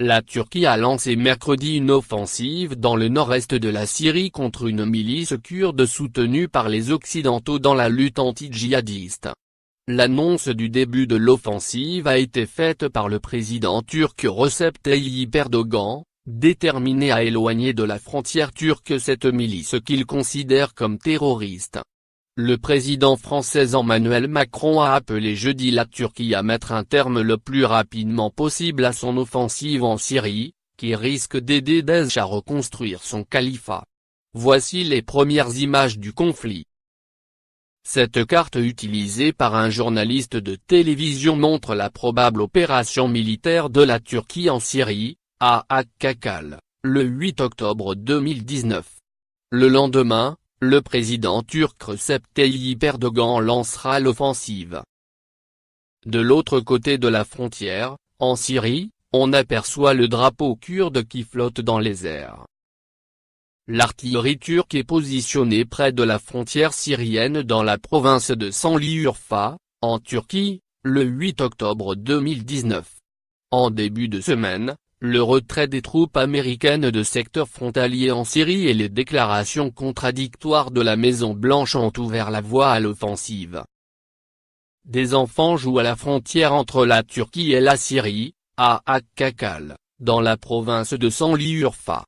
La Turquie a lancé mercredi une offensive dans le nord-est de la Syrie contre une milice kurde soutenue par les Occidentaux dans la lutte anti-djihadiste. L'annonce du début de l'offensive a été faite par le président turc Recep Tayyip Erdogan, déterminé à éloigner de la frontière turque cette milice qu'il considère comme terroriste. Le président français Emmanuel Macron a appelé jeudi la Turquie à mettre un terme le plus rapidement possible à son offensive en Syrie, qui risque d'aider Daesh à reconstruire son califat. Voici les premières images du conflit. Cette carte utilisée par un journaliste de télévision montre la probable opération militaire de la Turquie en Syrie, à Akkakal, le 8 octobre 2019. Le lendemain, le président turc Recep Tayyip Erdogan lancera l'offensive. De l'autre côté de la frontière, en Syrie, on aperçoit le drapeau kurde qui flotte dans les airs. L'artillerie turque est positionnée près de la frontière syrienne dans la province de Şanlıurfa, en Turquie, le 8 octobre 2019. En début de semaine, le retrait des troupes américaines de secteurs frontaliers en Syrie et les déclarations contradictoires de la Maison-Blanche ont ouvert la voie à l'offensive. Des enfants jouent à la frontière entre la Turquie et la Syrie, à Akkakal, dans la province de Şanlıurfa.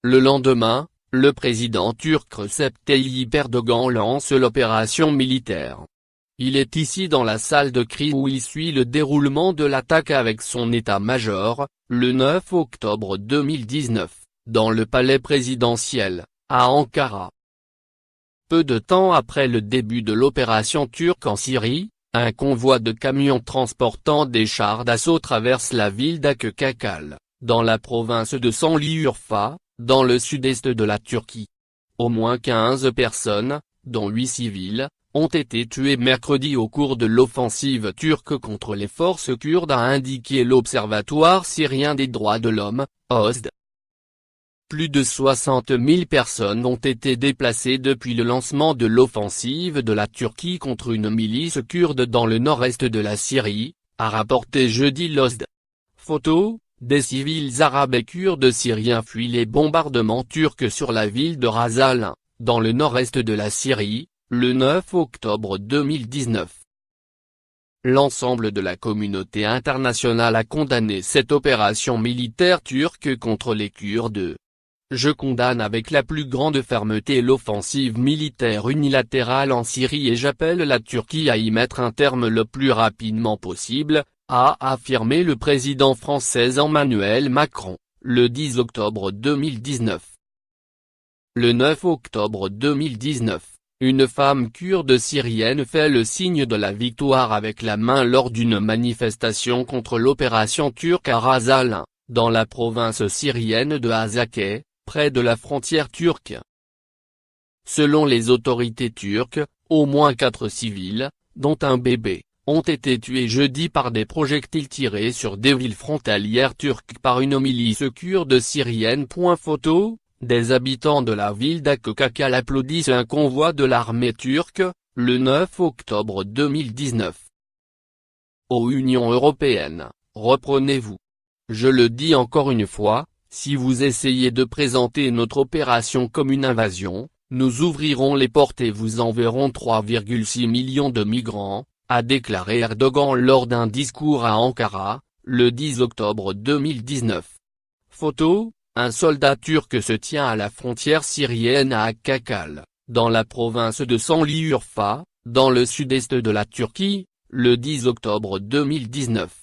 Le lendemain, le président turc Recep Tayyip Erdogan lance l'opération militaire. Il est ici dans la salle de crise où il suit le déroulement de l'attaque avec son état-major, le 9 octobre 2019, dans le palais présidentiel, à Ankara. Peu de temps après le début de l'opération turque en Syrie, un convoi de camions transportant des chars d'assaut traverse la ville d'Akkakal, dans la province de Şanlıurfa, dans le sud-est de la Turquie. Au moins 15 personnes, dont 8 civils, ont été tués mercredi au cours de l'offensive turque contre les forces kurdes, a indiqué l'Observatoire syrien des droits de l'homme, OSD. Plus de 60 000 personnes ont été déplacées depuis le lancement de l'offensive de la Turquie contre une milice kurde dans le nord-est de la Syrie, a rapporté jeudi l'OSD. Photo, des civils arabes et kurdes syriens fuient les bombardements turcs sur la ville de Ras Al-Ain, dans le nord-est de la Syrie, le 9 octobre 2019. L'ensemble de la communauté internationale a condamné cette opération militaire turque contre les Kurdes. Je condamne avec la plus grande fermeté l'offensive militaire unilatérale en Syrie et j'appelle la Turquie à y mettre un terme le plus rapidement possible, a affirmé le président français Emmanuel Macron, le 10 octobre 2019. Le 9 octobre 2019. Une femme kurde syrienne fait le signe de la victoire avec la main lors d'une manifestation contre l'opération turque à Ras Al-Ain, dans la province syrienne de Hasakeh, près de la frontière turque. Selon les autorités turques, au moins 4 civils, dont un bébé, ont été tués jeudi par des projectiles tirés sur des villes frontalières turques par une milice kurde syrienne. Photo. Des habitants de la ville d'Akkakal applaudissent un convoi de l'armée turque, le 9 octobre 2019. Ô Union européenne, reprenez-vous. Je le dis encore une fois, si vous essayez de présenter notre opération comme une invasion, nous ouvrirons les portes et vous enverrons 3,6 millions de migrants, a déclaré Erdogan lors d'un discours à Ankara, le 10 octobre 2019. Photo. Un soldat turc se tient à la frontière syrienne à Akkakal, dans la province de Şanlıurfa, dans le sud-est de la Turquie, le 10 octobre 2019.